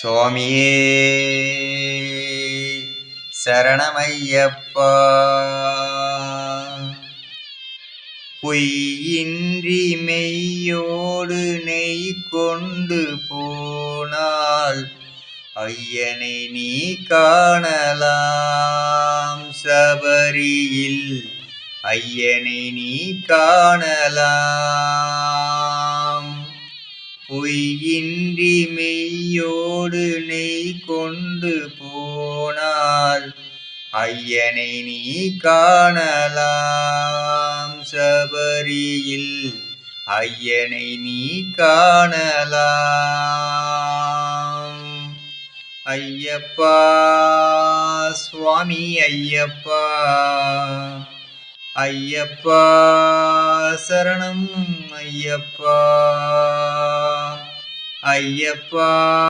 சுவாமியே சரணமையப்பா. பொய்யின்றி மெய்யோடு நெய் கொண்டு போனால் ஐயனை நீ காணலாம். சபரியில் ஐயனை நீ காணலாம். பொய்யின்றி மெய்யோடு நெய் கொண்டு போனால் ஐயனை நீ காணலாம். சபரியில் ஐயனை நீ காணலாம். ஐயப்பா சுவாமி ஐயப்பா, ஐயப்பா சரணம் ஐயப்பா, ஐயப்பா.